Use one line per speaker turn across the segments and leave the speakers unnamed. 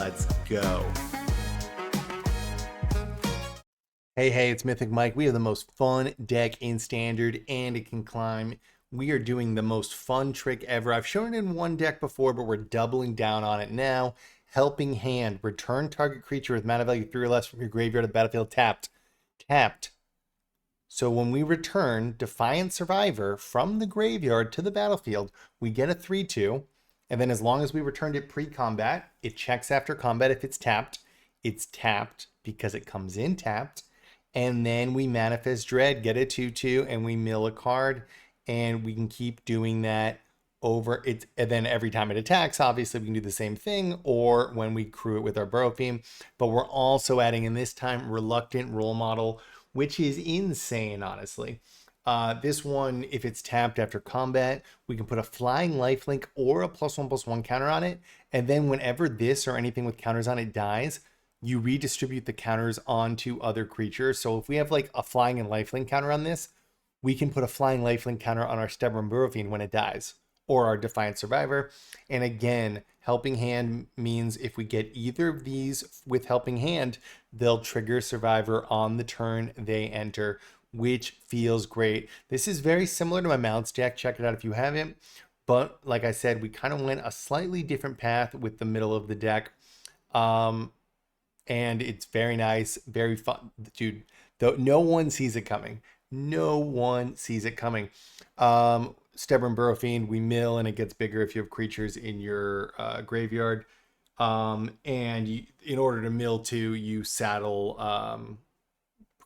Let's go. Hey, it's Mythic Mike. We have the most fun deck in Standard, and it can climb. We are doing the most fun trick ever. I've shown it in one deck before, but we're doubling down on it now. Helping Hand. Return target creature with mana value 3 or less from your graveyard to the battlefield tapped. Tapped. So when we return Defiant Survivor from the graveyard to the battlefield, we get a 3/2. And then as long as we returned it pre-combat, it checks after combat if it's tapped. It's tapped because it comes in tapped. And then we manifest Dread, get a 2/2, and we mill a card. And we can keep doing that over it. And then every time it attacks, obviously we can do the same thing, or when we crew it with our Burrow Theme. But we're also adding in this time Reluctant Role Model, which is insane, honestly. This one, if it's tapped after combat, we can put a flying lifelink or a +1/+1 counter on it. And then whenever this or anything with counters on it dies, you redistribute the counters onto other creatures. So if we have like a flying and lifelink counter on this, we can put a flying lifelink counter on our Stubborn Burrow Fiend when it dies, or our Defiant Survivor. And again, Helping Hand means if we get either of these with Helping Hand, they'll trigger Survivor on the turn they enter, which feels great. This is very similar to my Mounts deck. Check it out if you haven't. But like I said, we kind of went a slightly different path with the middle of the deck. And it's very nice, very fun. Dude, though no one sees it coming. No one sees it coming. Stubborn Burrow Fiend, we mill and it gets bigger if you have creatures in your graveyard. And in order to mill two, you saddle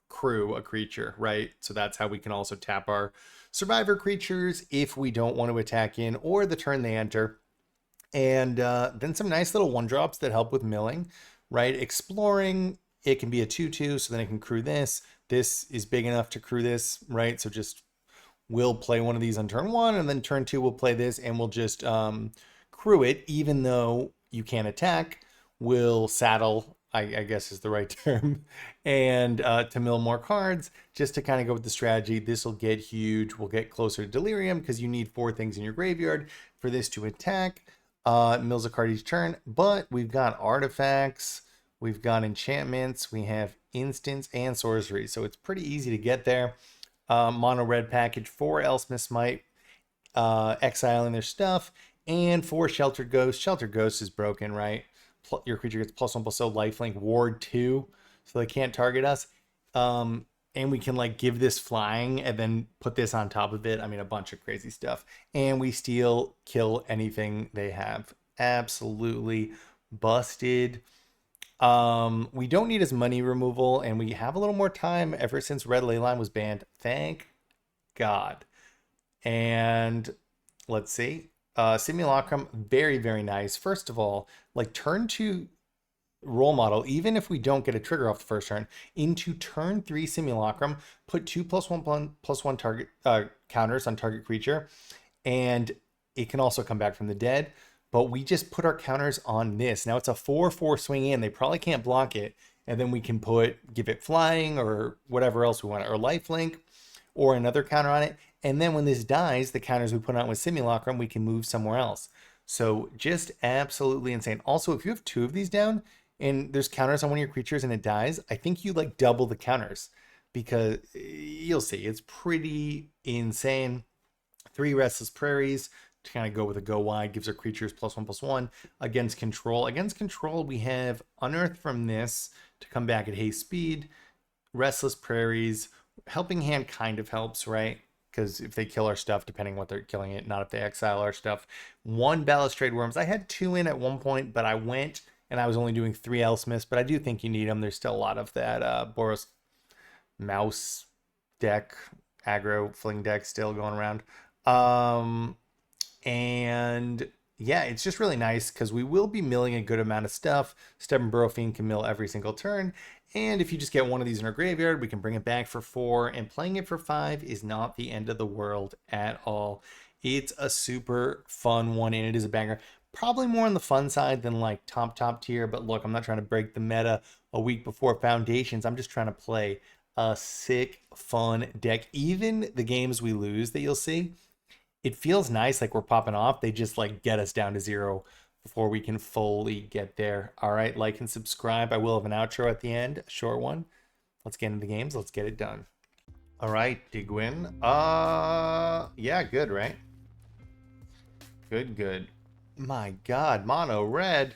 crew a creature, right? So that's how we can also tap our Survivor creatures if we don't want to attack in or the turn they enter. And then some nice little 1-drops that help with milling, right? Exploring, it can be a 2/2, so then it can crew this. This is big enough to crew this, right? So just we'll play one of these on turn 1, and then turn 2 we'll play this, and we'll just crew it, even though you can't attack. We'll saddle, I guess is the right term, and to mill more cards, just to kind of go with the strategy. This will get huge. We'll get closer to Delirium because you need 4 things in your graveyard for this to attack. Mills a card each turn, but we've got artifacts, we've got enchantments, we have instants and sorcery, so it's pretty easy to get there. Mono red package, 4 Elsmith Smite, exiling their stuff, and 4 Sheltered Ghost. Sheltered Ghost is broken, right? Your creature gets +1/+0 lifelink, ward 2, so they can't target us. And we can like give this flying and then put this on top of it. I mean, a bunch of crazy stuff. And we steal, kill anything they have. Absolutely busted. We don't need as money removal, and we have a little more time ever since Red Leyline was banned. Thank God. And let's see. Simulacrum, very, very nice. First of all, like turn 2 role model, even if we don't get a trigger off the first turn, into turn 3 Simulacrum, put 2 +1/+1 target counters on target creature, and it can also come back from the dead. But we just put our counters on this. Now it's a 4/4 swing in. They probably can't block it, and then we can give it flying or whatever else we want, or lifelink, or another counter on it. And then when this dies, the counters we put on with Simulacrum, we can move somewhere else. So just absolutely insane. Also, if you have 2 of these down, and there's counters on one of your creatures and it dies, I think you like double the counters, because you'll see it's pretty insane. 3 Restless Prairies to kind of go with a go wide, gives our creatures +1/+1 against control. Against control, we have Unearth from this to come back at haste speed. Restless Prairies, Helping Hand kind of helps, right? Because if they kill our stuff, depending what they're killing it, not if they exile our stuff. 1 Balustrade Worms. I had 2 in at one point, but I went and I was only doing 3 Elsmiths, but I do think you need them. There's still a lot of that Boros mouse deck, aggro fling deck still going around. And yeah, it's just really nice because we will be milling a good amount of stuff. Stubborn Burrow Fiend can mill every single turn. And if you just get one of these in our graveyard, we can bring it back for 4. And playing it for 5 is not the end of the world at all. It's a super fun one, and it is a banger. Probably more on the fun side than like top tier, but look, I'm not trying to break the meta a week before Foundations. I'm just trying to play a sick, fun deck. Even the games we lose that you'll see, it feels nice, like we're popping off. They just like get us down to 0 before we can fully get there. All right, like and subscribe. I will have an outro at the end, a short one. Let's get into the games. Let's get it done. All right, Digwin. Yeah, good, right? Good, good. My God, mono red.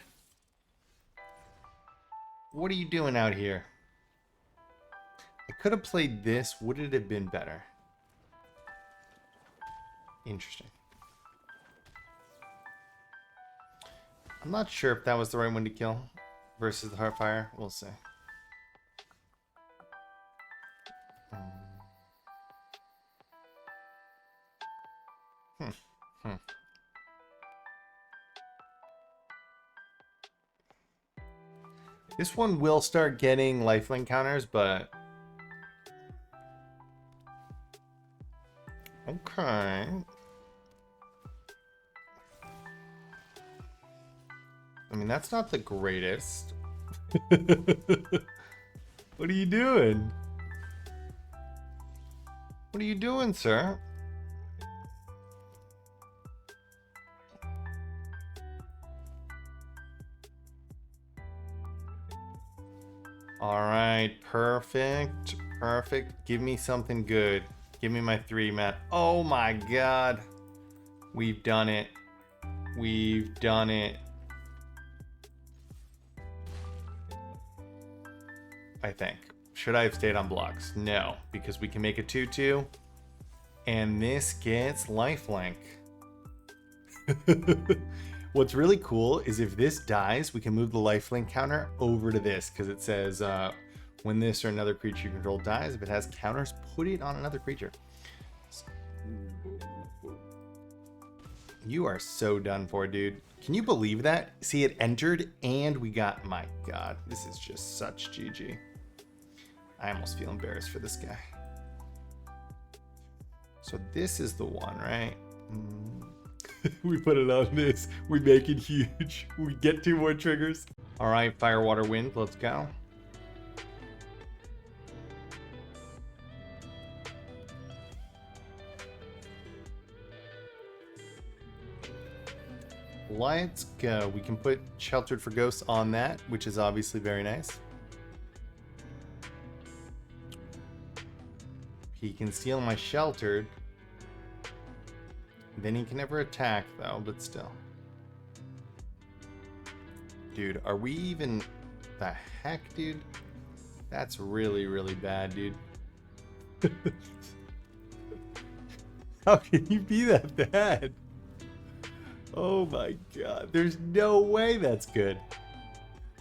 What are you doing out here? I could have played this. Would it have been better? Interesting. I'm not sure if that was the right one to kill versus the Heartfire. We'll see. This one will start getting lifelink counters, but... Okay. I mean, that's not the greatest. What are you doing? What are you doing, sir? All right, perfect, perfect. Give me something good. Give me my 3, Matt. Oh my God. We've done it. We've done it. I think. Should I have stayed on blocks? No, because we can make a 2-2. And this gets lifelink. What's really cool is if this dies, we can move the lifelink counter over to this because it says when this or another creature you control dies, if it has counters, put it on another creature. You are so done for, dude. Can you believe that? See, it entered and we got... My God, this is just such GG. I almost feel embarrassed for this guy. So this is the one, right? We put it on this. We make it huge. We get 2 more triggers. All right, Fire, Water, Wind. Let's go. Let's go. We can put Sheltered for Ghosts on that, which is obviously very nice. He can steal my Sheltered. Then he can never attack, though, but still. Dude, are we even... The heck, dude? That's really, really bad, dude. How can you be that bad? Oh my God. There's no way that's good.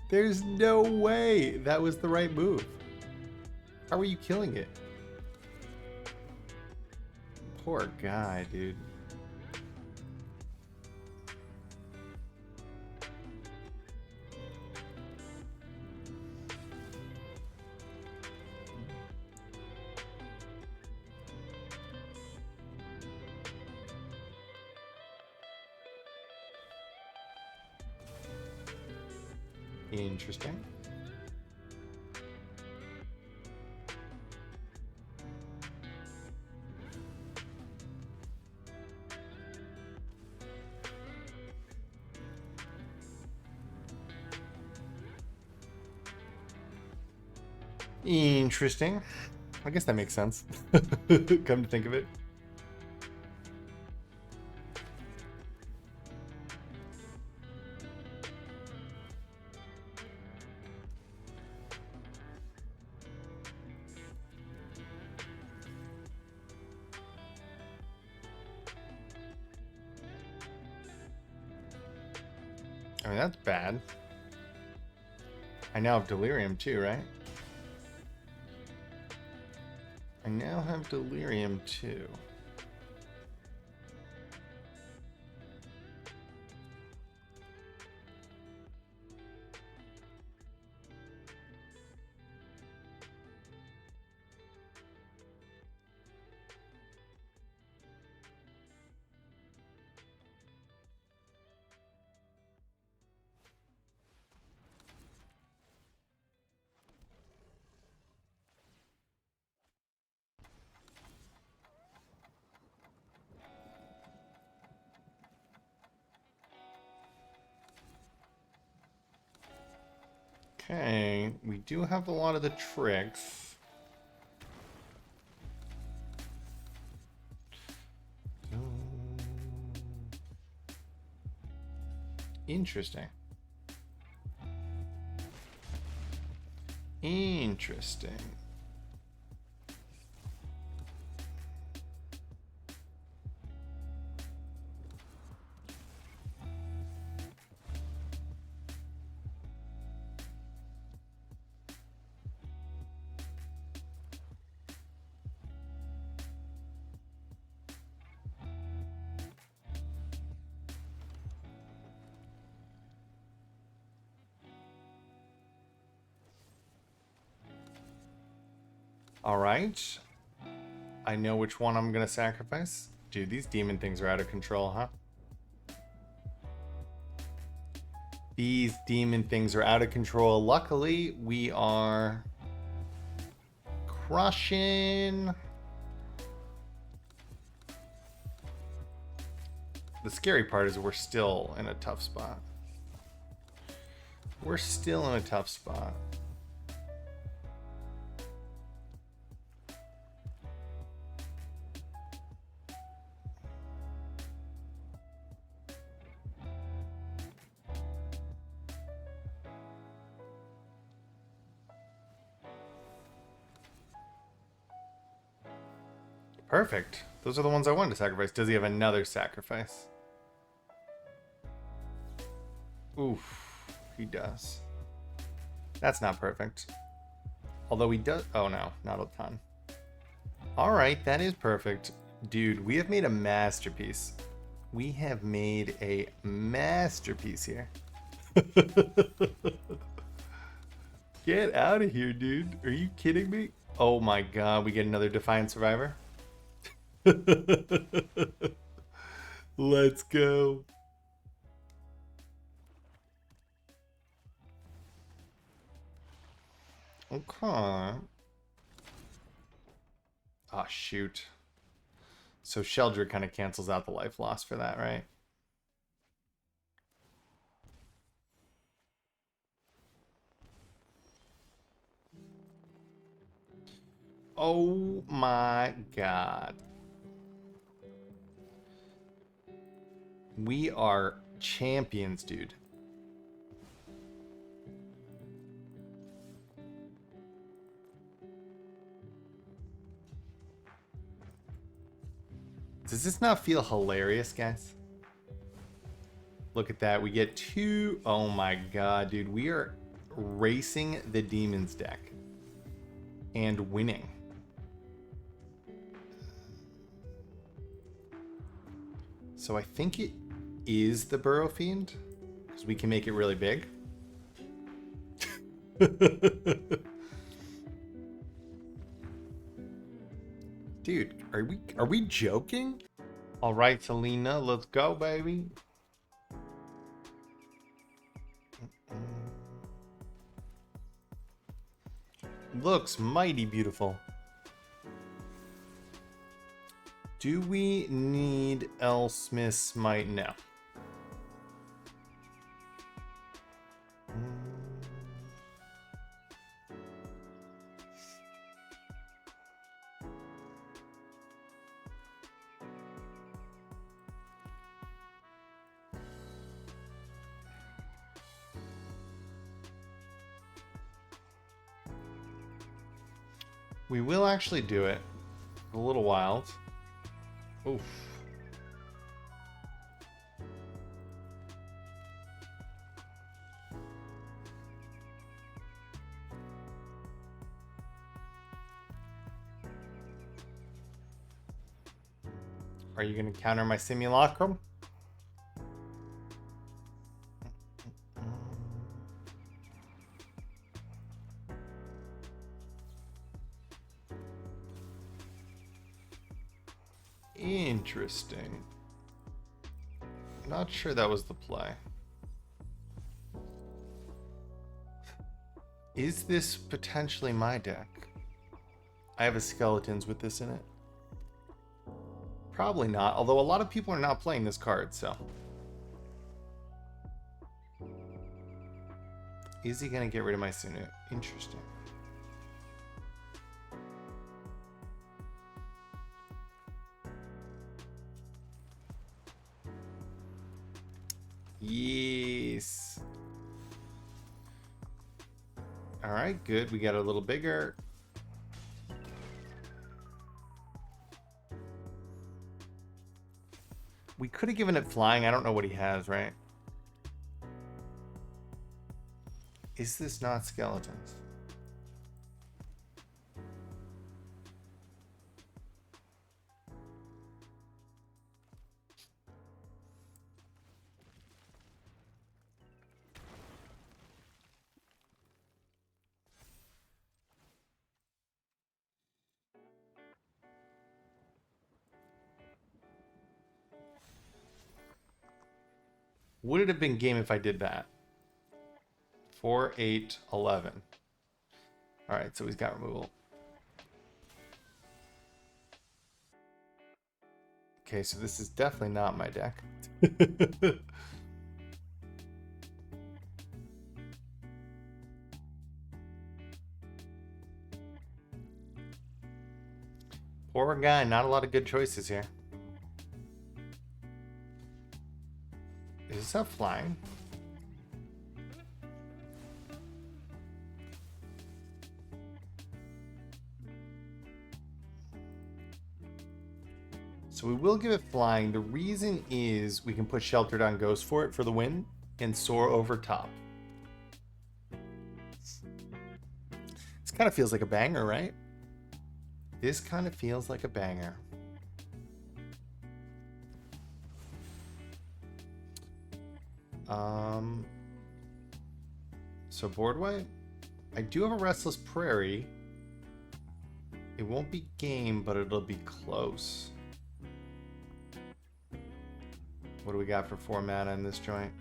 There's no way that was the right move. How are you killing it? Poor guy, dude. Interesting. Interesting. I guess that makes sense. Come to think of it. I mean, that's bad. I now have Delirium too, right? I now have Delirium too. Okay, we do have a lot of the tricks. Interesting. Interesting. All right. I know which one I'm going to sacrifice. Dude, these demon things are out of control, huh? These demon things are out of control. Luckily, we are crushing. The scary part is we're still in a tough spot. We're still in a tough spot. Perfect. Those are the ones I wanted to sacrifice. Does he have another sacrifice? Oof, he does. That's not perfect. Although he does... Oh no, not a ton. Alright, that is perfect. Dude, we have made a masterpiece. We have made a masterpiece here. Get out of here, dude. Are you kidding me? Oh my god, we get another Defiant Survivor? Let's go. Okay. Oh, shoot. So Sheldrick kind of cancels out the life loss for that, right? Oh my god. We are champions, dude. Does this not feel hilarious, guys? Look at that. We get two. Oh my god, dude. We are racing the demons deck and winning. So I think it is the Burrow Fiend, because we can make it really big. Dude, are we joking? All right, Selena, let's go, baby. Looks mighty beautiful. Do we need Elsmith Smite? No. We will actually do it. A little wild. Oof. Are you going to counter my simulacrum? Interesting. Not sure that was the play. Is this potentially my deck? I have a skeletons with this in it. Probably not, although a lot of people are not playing this card, so. Is he going to get rid of my Sunu? Interesting. Yes. All right, good. We got a little bigger. We could have given it flying. I don't know what he has, right? Is this not skeletons? Would it have been game if I did that? 4, 8, 11. All right, so he's got removal. Okay, so this is definitely not my deck. Poor guy, not a lot of good choices here. Is this up flying? So we will give it flying. The reason is we can put Sheltered on Ghost for it for the win and soar over top. This kind of feels like a banger, right? This kind of feels like a banger. So board wipe. I do have a Restless Prairie. It won't be game, but it'll be close. What do we got for 4 mana in this joint?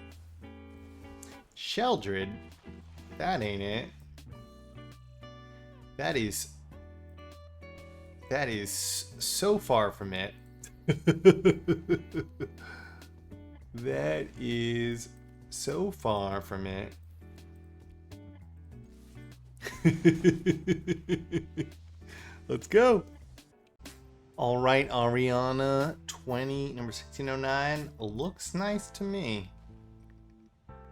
Sheldred. That ain't it. That is so far from it. That is so far from it. Let's go. All right, Ariana 20, number 1609 looks nice to me.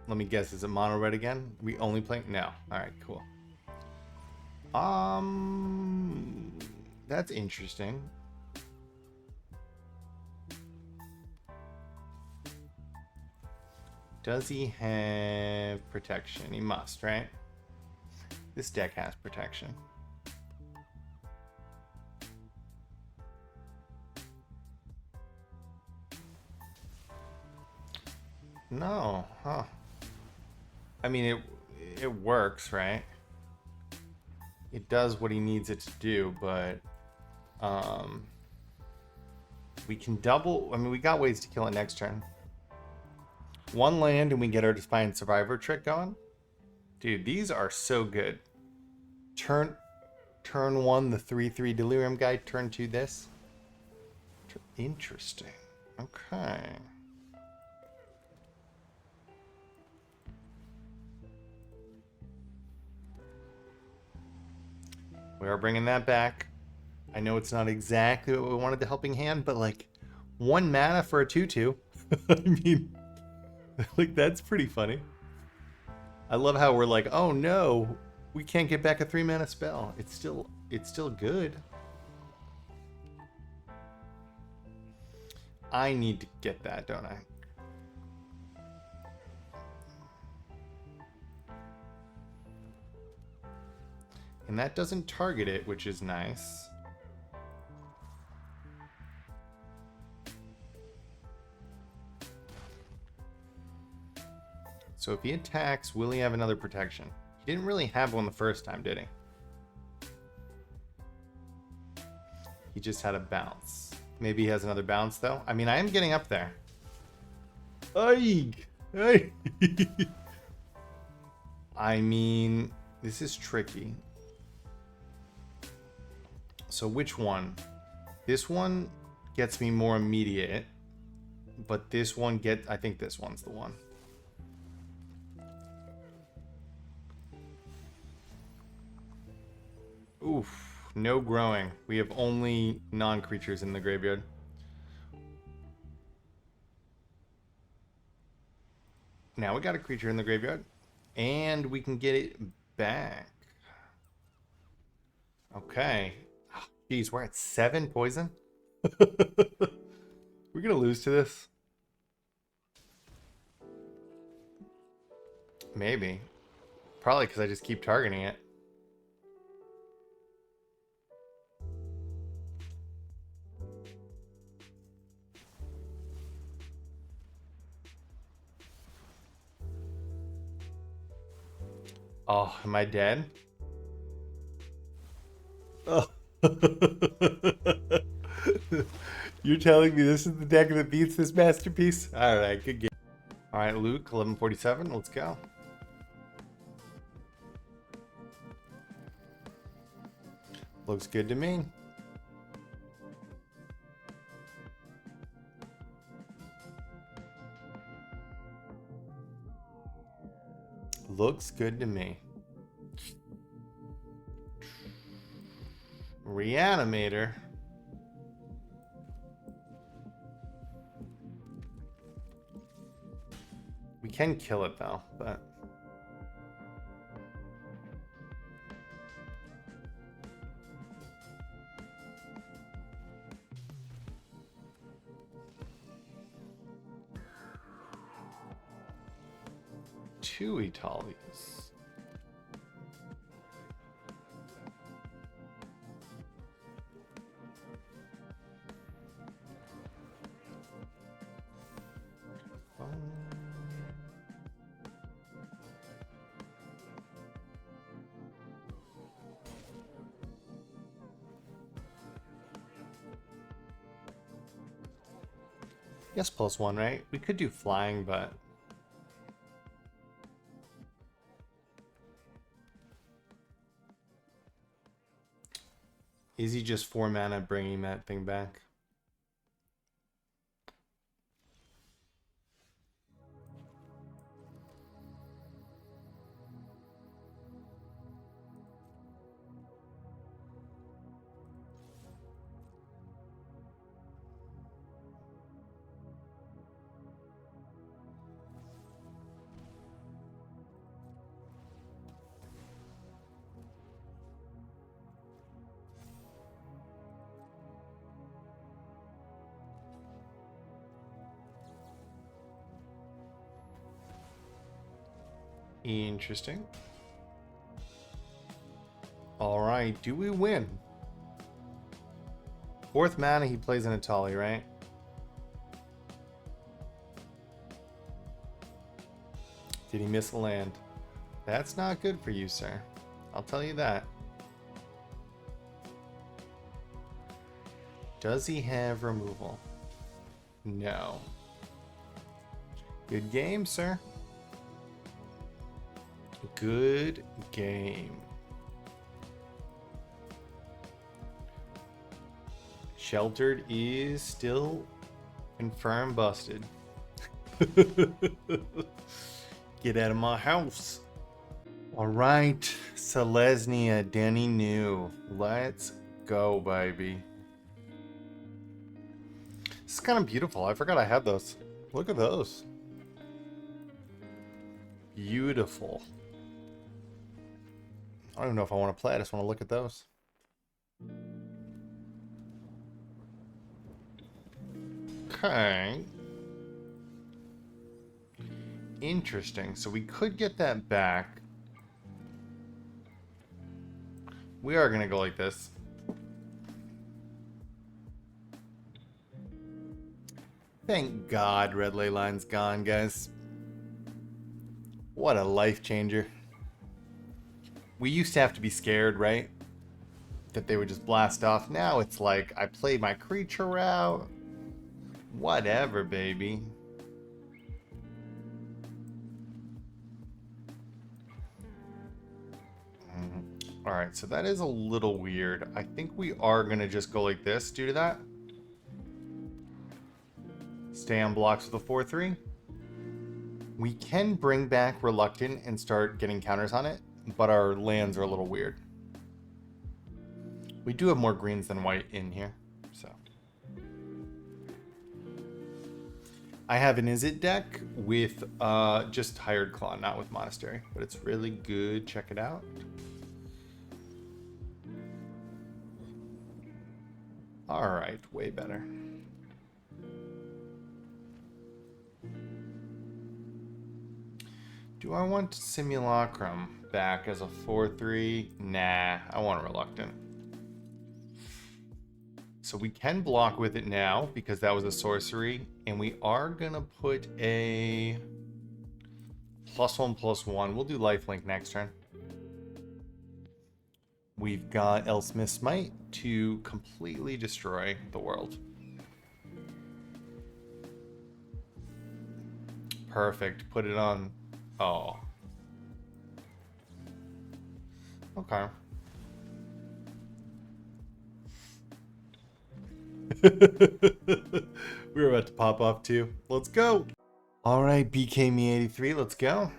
Let me guess, is it mono red again? We only play? No. All right, cool. That's interesting. Does he have protection? He must, right? This deck has protection. No, huh? I mean, it works, right? It does what he needs it to do, but we can double. I mean, we got ways to kill it next turn. 1 land and we get our Defiant Survivor trick going. Dude, these are so good. Turn 1, the 3/3 Delirium guy. Turn 2, this. Interesting. Okay. We are bringing that back. I know it's not exactly what we wanted the helping hand, but like 1 mana for a 2/2. I mean, like that's pretty funny. I love how we're like, oh no, we can't get back a 3 mana spell. It's still good. I need to get that, don't I? And that doesn't target it, which is nice. So if he attacks, will he have another protection? He didn't really have one the first time, did he? He just had a bounce. Maybe he has another bounce, though. I mean, I am getting up there. Ay! Ay! I mean, this is tricky. So which one? This one gets me more immediate, but this one I think this one's the one. Oof, no growing. We have only non-creatures in the graveyard. Now we got a creature in the graveyard. And we can get it back. Okay. Geez, we're at 7 poison? We're gonna lose to this? Maybe. Probably because I just keep targeting it. Oh, am I dead? Oh. You're telling me this is the deck that beats this masterpiece? Alright, good game. Alright, Luke, 1147, let's go. Looks good to me. Looks good to me. Reanimator. We can kill it though, but... Two Italis. Yes, +1, right? We could do flying, but... Is he just 4 mana bringing that thing back? Interesting. All right, do we win? 4th mana, he plays an Atali, right? Did he miss a land? That's not good for you, sir. I'll tell you that. Does he have removal? No. Good game, sir. Good game. Sheltered is still confirmed busted. Get out of my house. All right, Selesnya, Danny New. Let's go, baby. This is kind of beautiful. I forgot I had those. Look at those. Beautiful. I don't even know if I want to play. I just want to look at those. Okay. Interesting. So we could get that back. We are going to go like this. Thank God Red Ley Line's gone, guys. What a life changer. We used to have to be scared, right? That they would just blast off. Now it's like, I play my creature route. Whatever, baby. Alright, so that is a little weird. I think we are going to just go like this due to that. Stay on blocks with a 4-3. We can bring back Reluctant and start getting counters on it, but our lands are a little weird. We do have more greens than white in here, so. I have an Izzet deck with just Hired Claw, not with Monastery, but it's really good. Check it out. All right, way better. Do I want Simulacrum back as a 4/3? Nah, I want Reluctant. So we can block with it now because that was a sorcery, and we are gonna put a +1/+1. We'll do Lifelink next turn. We've got Elsmith Smite to completely destroy the world. Perfect. Put it on. Oh. Okay. We were about to pop off too. Let's go. All right, BK Me 83. Let's go.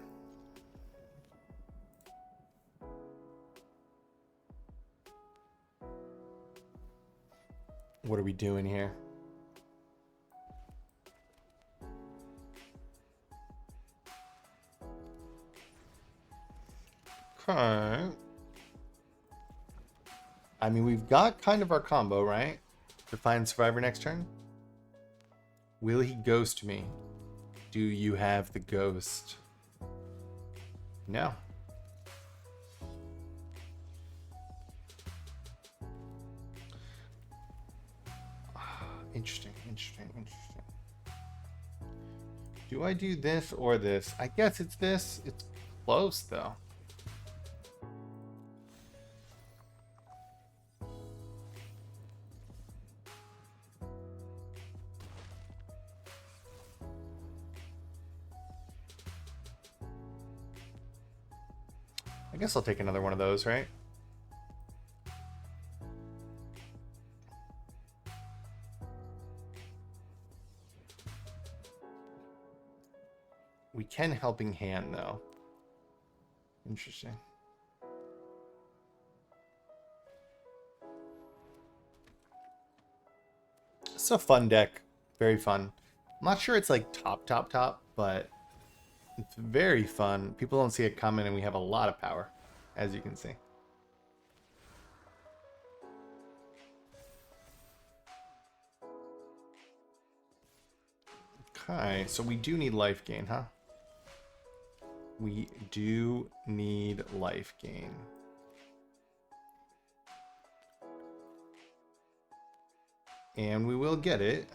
What are we doing here? Okay. I mean, we've got kind of our combo, right? Defiant Survivor next turn. Will he ghost me? Do you have the ghost? No. Interesting. Do I do this or this? I guess it's this. It's close, though. I guess I'll take another one of those, right? We can Helping Hand, though. Interesting. It's a fun deck. Very fun. I'm not sure it's like top, but it's very fun. People don't see it coming, and we have a lot of power, as you can see. Okay, so we do need life gain, huh? We do need life gain. And we will get it.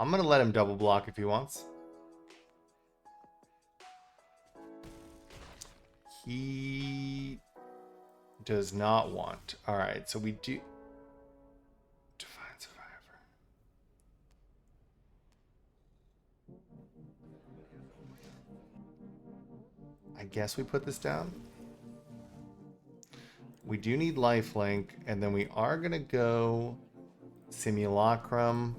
I'm going to let him double block if he wants. He does not want. All right, so we do. Defiant Survivor. I guess we put this down. We do need lifelink, and then we are going to go Simulacrum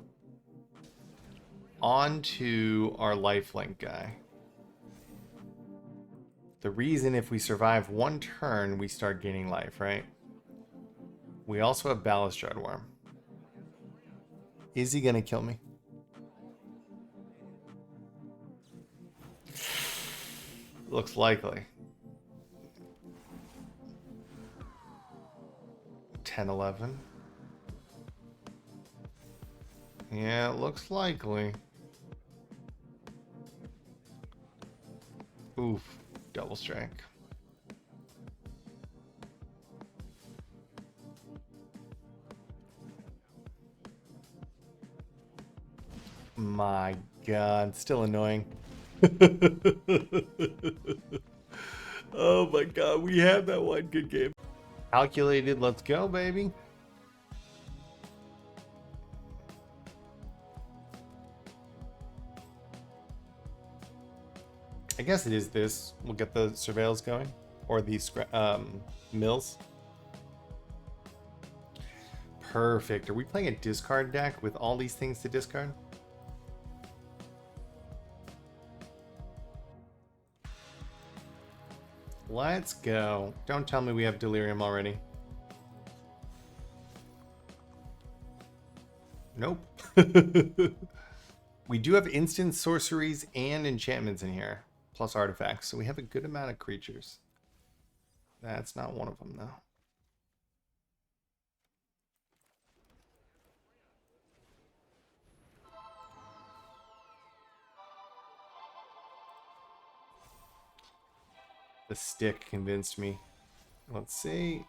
onto our lifelink guy. The reason if we survive one turn, we start gaining life, right? We also have Balustrade Worm. Is he gonna kill me? Looks likely. 10-11. Yeah, it looks likely. Oof, double strike. My God, still annoying. Oh my God, we had that one good game. Calculated, let's go, baby. I guess it is this. We'll get the surveils going. or these mills. Perfect. Are we playing a discard deck with all these things to discard? Let's go. Don't tell me we have Delirium already. Nope. We do have instant sorceries and enchantments in here, plus artifacts, so we have a good amount of creatures. That's not one of them, though. The stick convinced me. Let's see.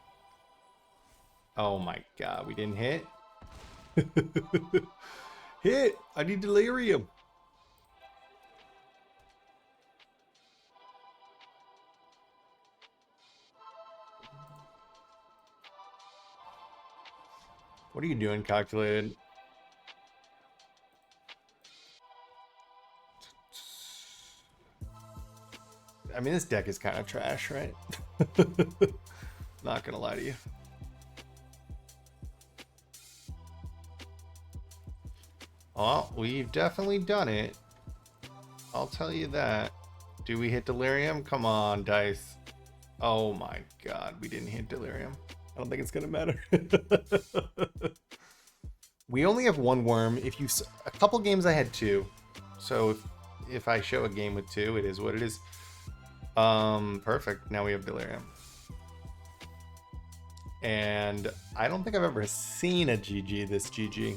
Oh my god, we didn't hit. Hit! I need Delirium. What are you doing, Calculated? I mean, this deck is kind of trash, right? Not gonna lie to you. Oh, we've definitely done it. I'll tell you that. Do we hit Delirium? Come on, dice. Oh my god, we didn't hit Delirium. I don't think it's gonna matter. We only have one worm. If you a couple games I had two, so if I show a game with two, it is what it is. Perfect. Now we have Delirium. And I don't think I've ever seen a GG this GG.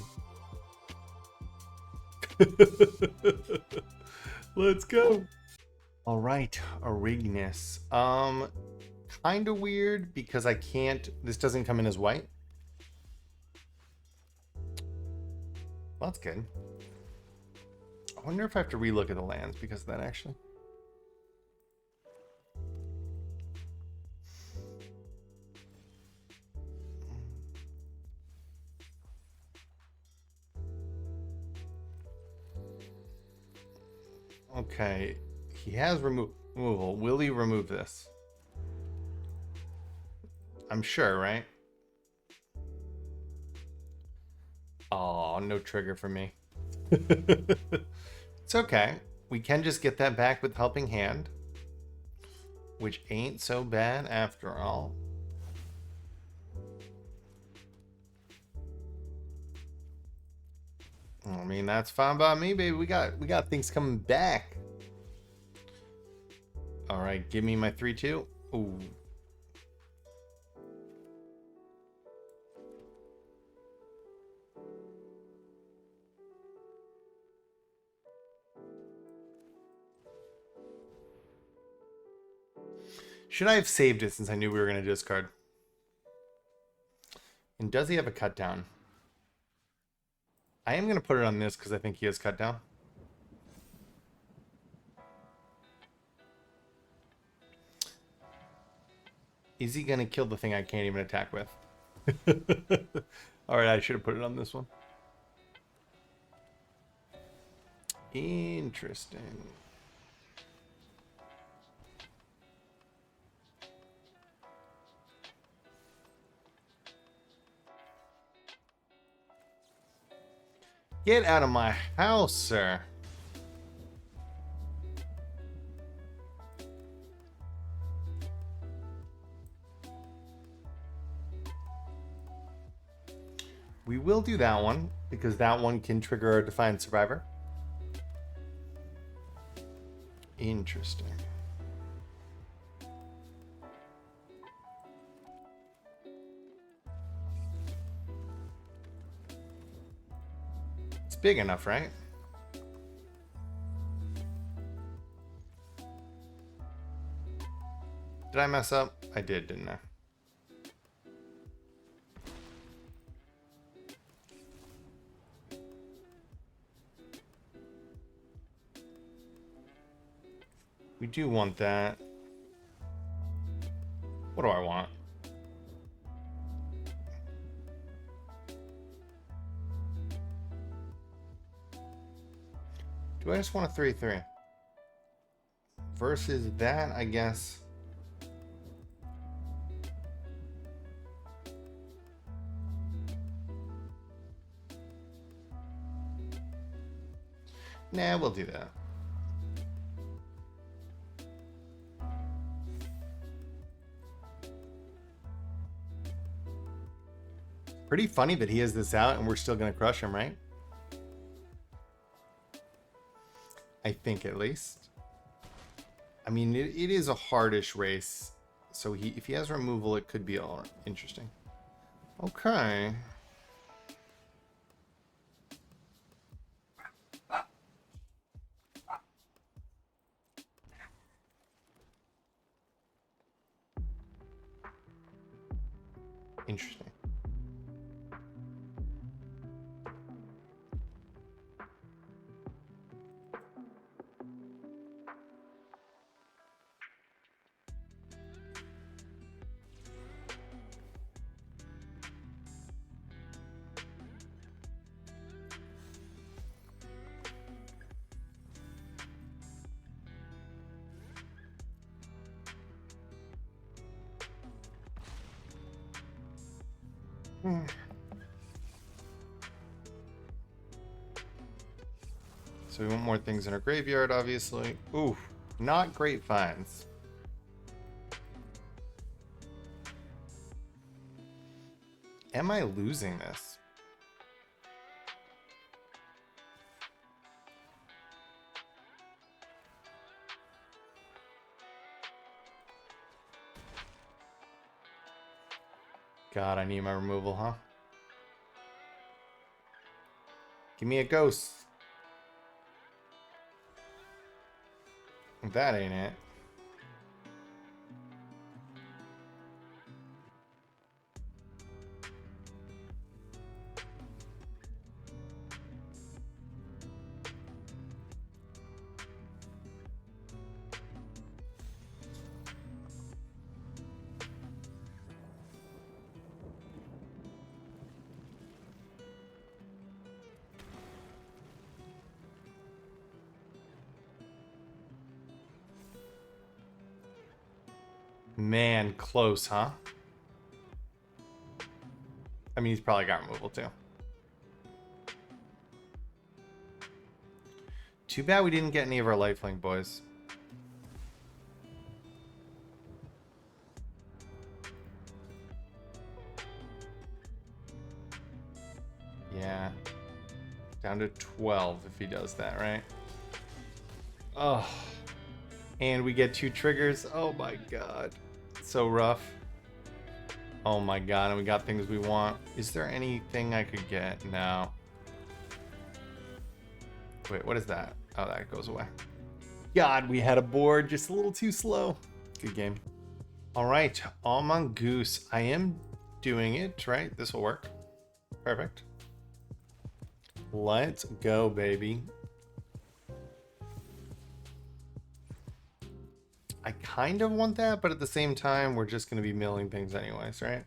Let's go. All right, Arignus. Kind of weird because I can't. This doesn't come in as white. Well, that's good. I wonder if I have to relook at the lands because of that, actually. Okay, he has removal. Will he remove this? I'm sure, right? Oh, no trigger for me. It's okay. We can just get that back with Helping Hand, which ain't so bad after all. I mean, that's fine by me, baby. We got things coming back. All right, give me my 3/2. Ooh. Should I have saved it since I knew we were going to discard? And does he have a cut down? I am going to put it on this because I think he has cut down. Is he going to kill the thing I can't even attack with? All right, I should have put it on this one. Interesting. Get out of my house, sir. We will do that one because that one can trigger a Defiant Survivor. Interesting. It's big enough, right? Did I mess up? I did, didn't I? We do want that. What do I want? Do I just want a 3/3? Versus that, I guess. Nah, we'll do that. Pretty funny that he has this out and we're still going to crush him, right? I think at least. I mean, it is a hardish race. So if he has removal, it could be all interesting. Okay. Interesting. So we want more things in our graveyard, obviously. Ooh, not great finds. Am I losing this? God, I need my removal, huh? Give me a ghost. That ain't it. Man, close, huh? I mean, he's probably got removal too. Too bad we didn't get any of our lifelink boys. Yeah. Down to 12 if he does that, right? Oh. And we get 2 triggers. Oh my god. So rough. Oh my god, and we got things we want. Is there anything I could get? No. Wait, what is that? Oh, that goes away. God, we had a board just a little too slow. Good game. All right, all mongoose. I am doing it, right? This will work. Perfect. Let's go, baby. I kind of want that, but at the same time, we're just going to be milling things anyways, right?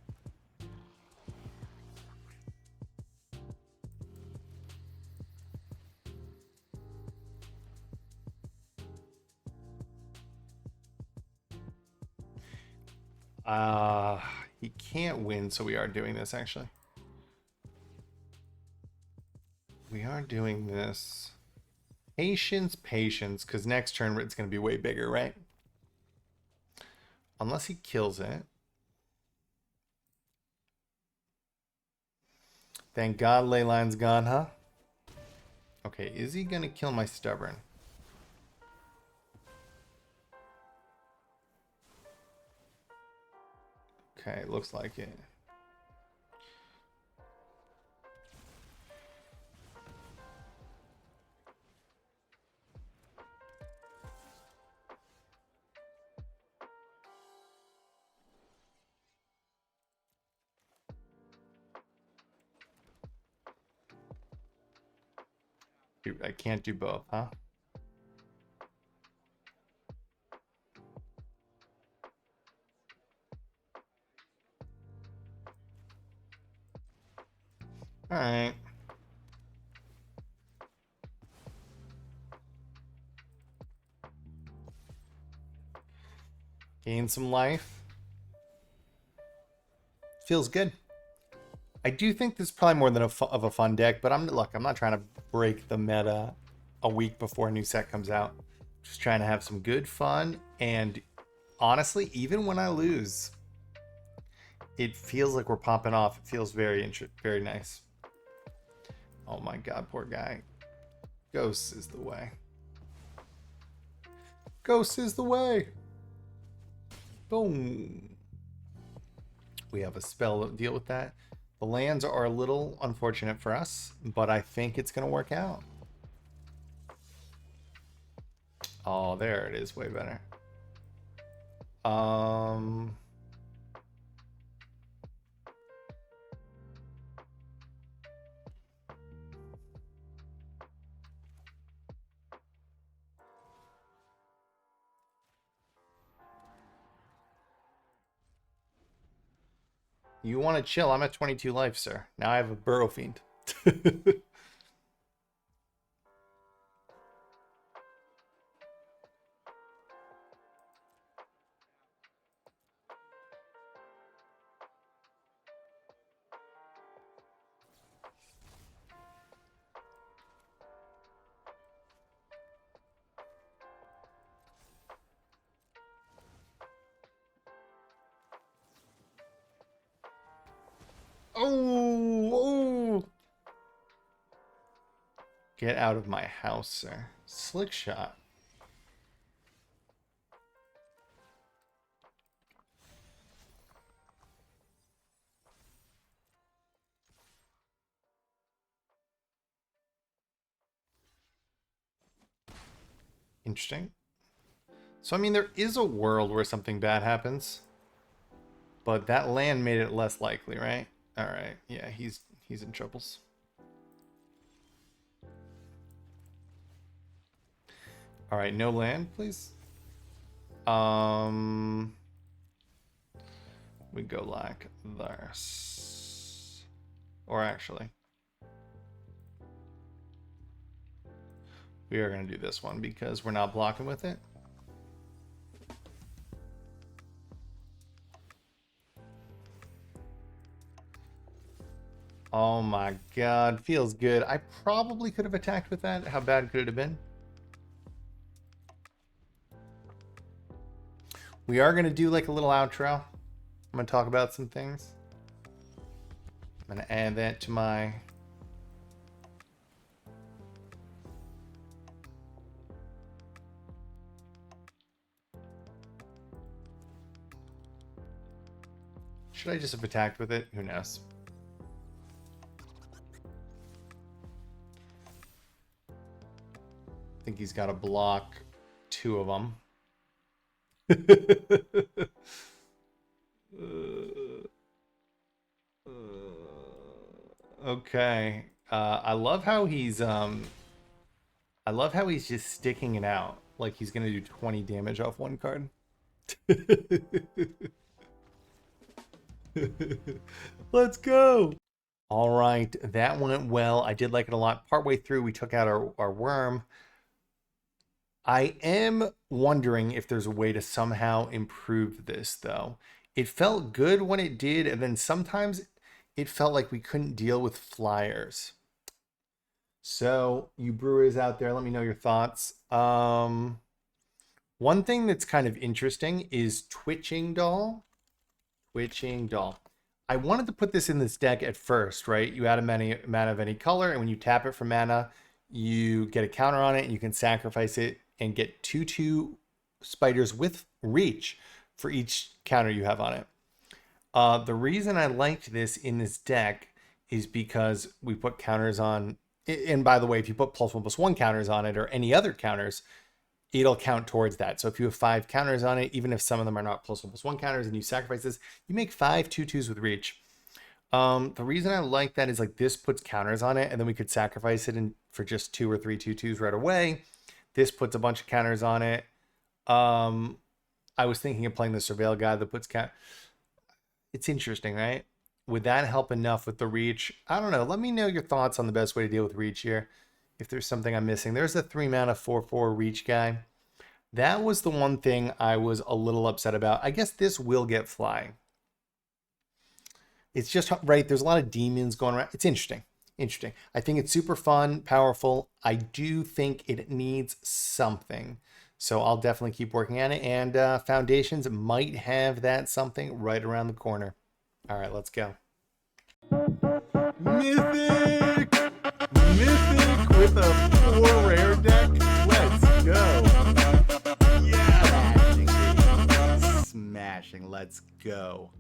He can't win, so we are doing this, actually. We are doing this. Patience, patience, because next turn it's going to be way bigger, right? Unless he kills it. Thank God Leyline's gone, huh? Okay, is he going to kill my stubborn? Okay, looks like it. Dude, I can't do both, huh? All right. Gain some life. Feels good. I do think this is probably more than of a fun deck, but look, I'm not trying to break the meta. a week before a new set comes out. Just trying to have some good fun. And honestly, even when I lose, it feels like we're popping off. It feels very nice. Oh my god, poor guy. Ghosts is the way. Ghosts is the way. Boom. We have a spell to deal with that. The lands are a little unfortunate for us, but I think it's going to work out. Oh, there it is. Way better. You want to chill? I'm at 22 life, sir. Now I have a Burrow Fiend. Oh! Get out of my house, sir. Slick shot. Interesting. So, I mean, there is a world where something bad happens. But that land made it less likely, right? Alright, yeah, he's in troubles. Alright, no land, please. We go like this. Or actually, we are going to do this one because we're not blocking with it. Oh my god, feels good. I probably could have attacked with that. How bad could it have been? We are going to do like a little outro. I'm going to talk about some things. I'm going to add that to my... Should I just have attacked with it? Who knows? I think he's got to block 2 of them. Okay. I love how he's just sticking it out. Like he's gonna do 20 damage off one card. Let's go. All right, that went well. I did like it a lot. Partway through, we took out our worm. I am wondering if there's a way to somehow improve this, though. It felt good when it did, and then sometimes it felt like we couldn't deal with flyers. So, you brewers out there, let me know your thoughts. One thing that's kind of interesting is Twitching Doll. Twitching Doll. I wanted to put this in this deck at first, right? You add a mana of any color, and when you tap it for mana, you get a counter on it, and you can sacrifice it and get 2/2 spiders with reach for each counter you have on it. The reason I liked this in this deck is because we put counters on, and by the way, if you put +1/+1 counters on it or any other counters, it'll count towards that. So if you have 5 counters on it, even if some of them are not +1/+1 counters and you sacrifice this, you make 5 2/2s with reach. The reason I like that is like this puts counters on it, and then we could sacrifice it for just 2 or 3 2/2s right away. This puts a bunch of counters on it. I was thinking of playing the Surveil guy that puts It's interesting, right? Would that help enough with the reach? I don't know. Let me know your thoughts on the best way to deal with reach here. If there's something I'm missing. There's a 3 mana 4/4 reach guy. That was the one thing I was a little upset about. I guess this will get flying. It's just, right, there's a lot of demons going around. It's interesting. interesting. I think it's super fun, powerful. I do think it needs something. So I'll definitely keep working on it. And Foundations might have that something right around the corner. All right, let's go. Mythic! Mythic with a 4 rare deck. Let's go. Yeah! Smashing. Let's go.